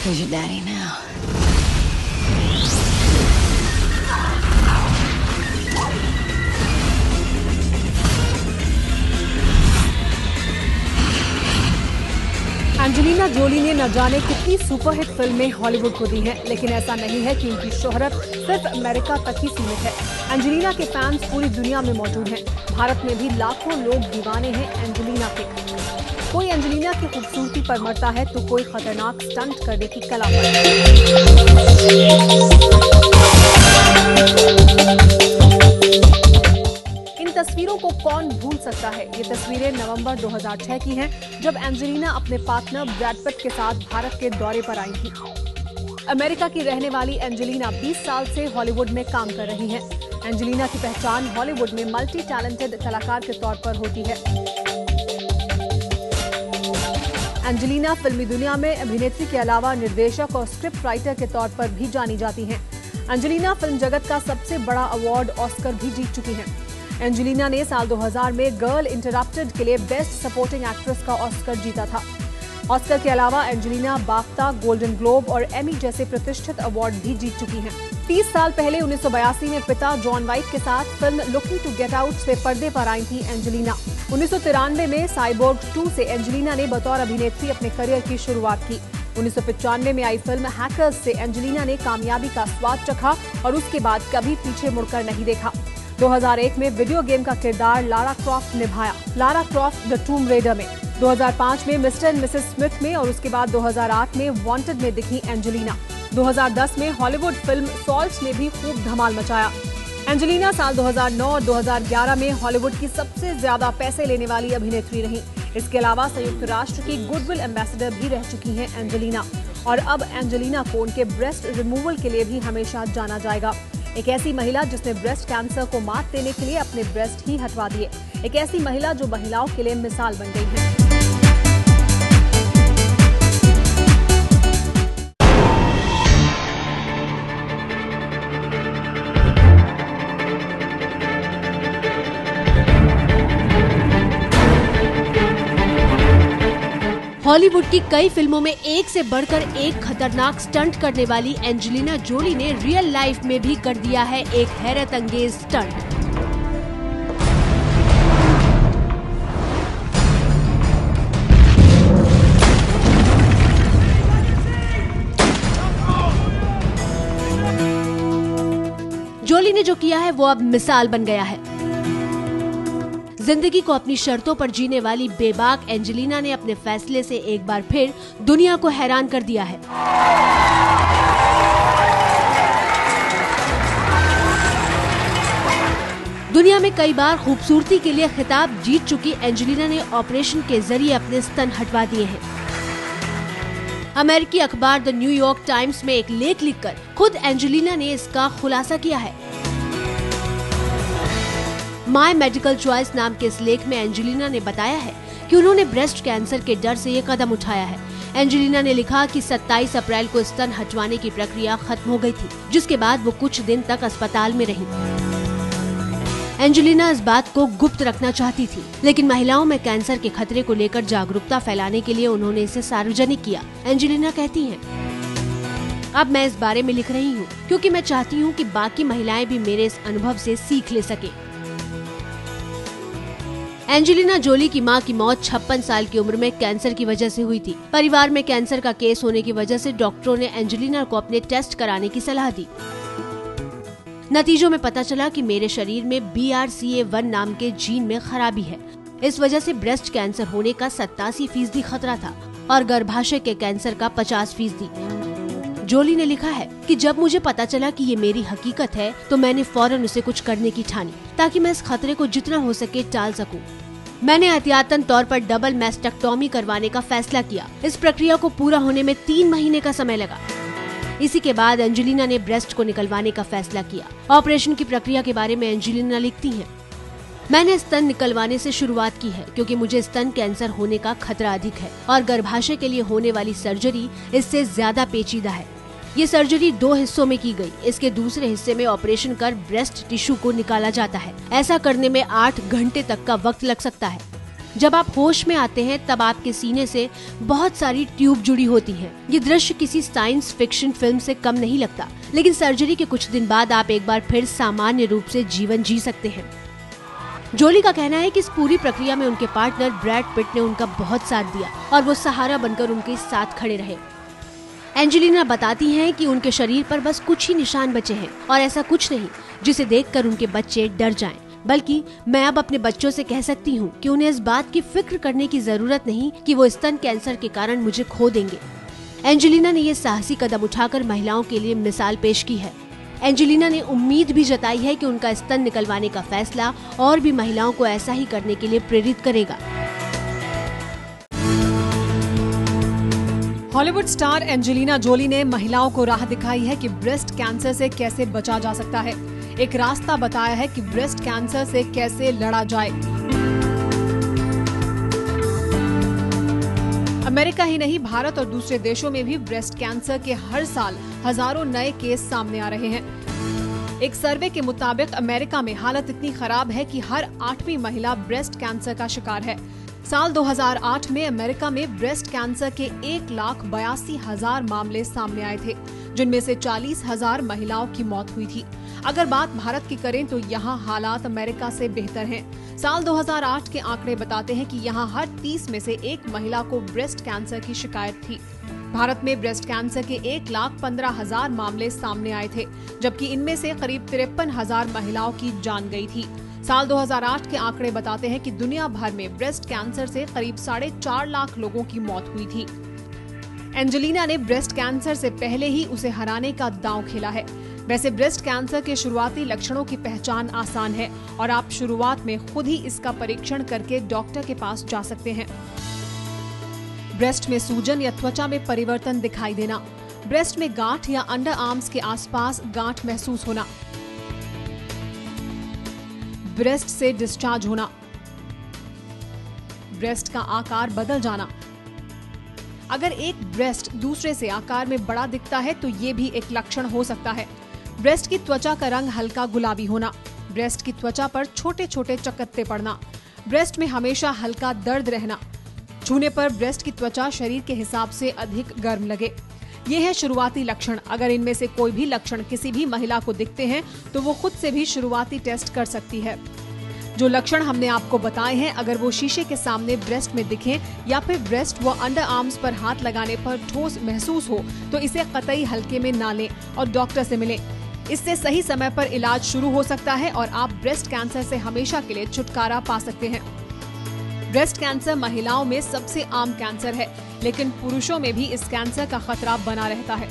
Who's your daddy now? Angelina Jolie ने न जाने कितनी सुपरहिट फिल्में हॉलीवुड को दी हैं, लेकिन ऐसा नहीं है कि उनकी शोहरत सिर्फ अमेरिका तक ही सीमित है। एंजेलिना के फैंस पूरी दुनिया में मौजूद हैं। भारत में भी लाखों लोग दीवाने हैं एंजेलिना के। कोई एंजेलिना की खूबसूरती पर मरता है तो कोई खतरनाक स्टंट करने की कला पर। तस्वीरों को कौन भूल सकता है। ये तस्वीरें नवंबर 2006 की हैं, जब एंजेलिना अपने पार्टनर ब्रैड पिट के साथ भारत के दौरे पर आई थी। अमेरिका की रहने वाली एंजेलिना 20 साल से हॉलीवुड में काम कर रही हैं। एंजेलिना की पहचान हॉलीवुड में मल्टी टैलेंटेड कलाकार के तौर पर होती है। एंजेलिना फिल्मी दुनिया में अभिनेत्री के अलावा निर्देशक और स्क्रिप्ट राइटर के तौर पर भी जानी जाती हैं। एंजेलिना फिल्म जगत का सबसे बड़ा अवार्ड ऑस्कर भी जीत चुकी हैं। एंजेलिना ने साल 2000 में गर्ल इंटरप्टेड के लिए बेस्ट सपोर्टिंग एक्ट्रेस का ऑस्कर जीता था। ऑस्कर के अलावा एंजेलिना बाफ्टा, गोल्डन ग्लोब और एमी जैसे प्रतिष्ठित अवार्ड भी जीत चुकी हैं। 30 साल पहले 1982 में पिता जॉन वाइट के साथ film looking to get out से पर्दे पर आई थी एंजेलिना। 1993 में साइबोर्ग 2 से एंजेलिना ने बतौर अभिनेत्री अपने करियर की शुरुआत की। 1995 में आई फिल्म हैकर्स से एंजेलिना ने कामयाबी का स्वाद चखा और उसके बाद कभी पीछे मुड़कर नहीं देखा। 2001 में वीडियो गेम का किरदार लारा क्रॉफ्ट निभाया, लारा क्रॉफ्ट द टूम रेडर में। 2005 में मिस्टर एंड मिसेस स्मिथ में और उसके बाद 2008 में वांटेड में दिखी एंजेलिना। 2010 में हॉलीवुड फिल्म सॉल्ट ने भी खूब धमाल मचाया। एंजेलिना साल 2009 और 2011 में हॉलीवुड की सबसे ज्यादा पैसे लेने वाली अभिनेत्री रही। इसके अलावा संयुक्त राष्ट्र की गुडविल एम्बेसडर भी रह चुकी हैं एंजेलिना। और अब एंजेलिना को उनके ब्रेस्ट रिमूवल के लिए भी हमेशा जाना जाएगा। एक ऐसी महिला जिसने ब्रेस्ट कैंसर को मात देने के लिए अपने ब्रेस्ट ही हटवा दिए। एक ऐसी महिला जो महिलाओं के लिए मिसाल बन गई है। हॉलीवुड की कई फिल्मों में एक से बढ़कर एक खतरनाक स्टंट करने वाली एंजेलिना जोली ने रियल लाइफ में भी कर दिया है एक हैरत अंगेज स्टंट। जोली ने जो किया है वो अब मिसाल बन गया है। जिंदगी को अपनी शर्तों पर जीने वाली बेबाक एंजेलिना ने अपने फैसले से एक बार फिर दुनिया को हैरान कर दिया है। दुनिया में कई बार खूबसूरती के लिए खिताब जीत चुकी एंजेलिना ने ऑपरेशन के जरिए अपने स्तन हटवा दिए हैं। अमेरिकी अखबार द न्यूयॉर्क टाइम्स में एक लेख लिखकर खुद एंजेलिना ने इसका खुलासा किया है। माय मेडिकल चॉइस नाम के इस लेख में एंजेलिना ने बताया है कि उन्होंने ब्रेस्ट कैंसर के डर से ये कदम उठाया है। एंजेलिना ने लिखा कि 27 अप्रैल को स्तन हटवाने की प्रक्रिया खत्म हो गई थी, जिसके बाद वो कुछ दिन तक अस्पताल में रही। एंजेलिना इस बात को गुप्त रखना चाहती थी, लेकिन महिलाओं में कैंसर के खतरे को लेकर जागरूकता फैलाने के लिए उन्होंने इसे सार्वजनिक किया। एंजेलिना कहती हैं, अब मैं इस बारे में लिख रही हूँ क्योंकि मैं चाहती हूँ कि बाकी महिलाएं भी मेरे इस अनुभव से सीख ले सके। एंजेलिना जोली की मां की मौत 56 साल की उम्र में कैंसर की वजह से हुई थी। परिवार में कैंसर का केस होने की वजह से डॉक्टरों ने एंजेलिना को अपने टेस्ट कराने की सलाह दी। नतीजों में पता चला कि मेरे शरीर में BRCA1 नाम के जीन में खराबी है। इस वजह से ब्रेस्ट कैंसर होने का 87% खतरा था और गर्भाशय के कैंसर का 50%। जोली ने लिखा है कि जब मुझे पता चला कि ये मेरी हकीकत है तो मैंने फौरन उसे कुछ करने की ठानी ताकि मैं इस खतरे को जितना हो सके टाल सकूं। मैंने एहतियातन तौर पर डबल मैस्टेक्टोमी करवाने का फैसला किया। इस प्रक्रिया को पूरा होने में 3 महीने का समय लगा। इसी के बाद एंजेलिना ने ब्रेस्ट को निकलवाने का फैसला किया। ऑपरेशन की प्रक्रिया के बारे में एंजेलिना लिखती हैं, मैंने स्तन निकलवाने से शुरुआत की है क्योंकि मुझे स्तन कैंसर होने का खतरा अधिक है और गर्भाशय के लिए होने वाली सर्जरी इससे ज्यादा पेचीदा है। ये सर्जरी 2 हिस्सों में की गई। इसके दूसरे हिस्से में ऑपरेशन कर ब्रेस्ट टिश्यू को निकाला जाता है। ऐसा करने में 8 घंटे तक का वक्त लग सकता है। जब आप होश में आते हैं तब आपके सीने से बहुत सारी ट्यूब जुड़ी होती हैं। ये दृश्य किसी साइंस फिक्शन फिल्म से कम नहीं लगता, लेकिन सर्जरी के कुछ दिन बाद आप एक बार फिर सामान्य रूप से जीवन जी सकते हैं। जोली का कहना है कि इस पूरी प्रक्रिया में उनके पार्टनर ब्रैड पिट ने उनका बहुत साथ दिया और वो सहारा बनकर उनके साथ खड़े रहे। एंजेलिना बताती हैं कि उनके शरीर पर बस कुछ ही निशान बचे हैं और ऐसा कुछ नहीं जिसे देखकर उनके बच्चे डर जाएं, बल्कि मैं अब अपने बच्चों से कह सकती हूँ कि उन्हें इस बात की फिक्र करने की जरूरत नहीं कि वो स्तन कैंसर के कारण मुझे खो देंगे। एंजेलिना ने ये साहसी कदम उठाकर महिलाओं के लिए मिसाल पेश की है। एंजेलिना ने उम्मीद भी जताई है कि उनका स्तन निकलवाने का फैसला और भी महिलाओं को ऐसा ही करने के लिए प्रेरित करेगा। हॉलीवुड स्टार एंजेलिना जोली ने महिलाओं को राह दिखाई है कि ब्रेस्ट कैंसर से कैसे बचा जा सकता है। एक रास्ता बताया है कि ब्रेस्ट कैंसर से कैसे लड़ा जाए। अमेरिका ही नहीं, भारत और दूसरे देशों में भी ब्रेस्ट कैंसर के हर साल हजारों नए केस सामने आ रहे हैं। एक सर्वे के मुताबिक अमेरिका में हालत इतनी खराब है कि हर 8वीं महिला ब्रेस्ट कैंसर का शिकार है। साल 2008 में अमेरिका में ब्रेस्ट कैंसर के 1,82,000 मामले सामने आए थे, जिनमें से 40,000 महिलाओं की मौत हुई थी। अगर बात भारत की करें तो यहाँ हालात अमेरिका से बेहतर हैं। साल 2008 के आंकड़े बताते हैं कि यहाँ हर 30 में से एक महिला को ब्रेस्ट कैंसर की शिकायत थी। भारत में ब्रेस्ट कैंसर के 1,15,000 मामले सामने आए थे, जबकि इनमें से करीब 53,000 महिलाओं की जान गई थी। साल 2008 के आंकड़े बताते हैं कि दुनिया भर में ब्रेस्ट कैंसर से करीब 4.5 लाख लोगों की मौत हुई थी। एंजेलिना ने ब्रेस्ट कैंसर से पहले ही उसे हराने का दांव खेला है। वैसे ब्रेस्ट कैंसर के शुरुआती लक्षणों की पहचान आसान है और आप शुरुआत में खुद ही इसका परीक्षण करके डॉक्टर के पास जा सकते हैं। ब्रेस्ट में सूजन या त्वचा में परिवर्तन दिखाई देना, ब्रेस्ट में गांठ या अंडर आर्म्स के आसपास गांठ महसूस होना, ब्रेस्ट से डिस्चार्ज होना, ब्रेस्ट का आकार बदल जाना। अगर एक ब्रेस्ट दूसरे से आकार में बड़ा दिखता है तो ये भी एक लक्षण हो सकता है। ब्रेस्ट की त्वचा का रंग हल्का गुलाबी होना, ब्रेस्ट की त्वचा पर छोटे छोटे चकत्ते पड़ना, ब्रेस्ट में हमेशा हल्का दर्द रहना, छूने पर ब्रेस्ट की त्वचा शरीर के हिसाब से अधिक गर्म लगे। ये है शुरुआती लक्षण। अगर इनमें से कोई भी लक्षण किसी भी महिला को दिखते हैं तो वो खुद से भी शुरुआती टेस्ट कर सकती है। जो लक्षण हमने आपको बताए हैं, अगर वो शीशे के सामने ब्रेस्ट में दिखें या फिर ब्रेस्ट व अंडर आर्म्स पर हाथ लगाने पर ठोस महसूस हो तो इसे कतई हल्के में ना लें और डॉक्टर से मिलें। इससे सही समय पर इलाज शुरू हो सकता है और आप ब्रेस्ट कैंसर से हमेशा के लिए छुटकारा पा सकते हैं। ब्रेस्ट कैंसर महिलाओं में सबसे आम कैंसर है, लेकिन पुरुषों में भी इस कैंसर का खतरा बना रहता है।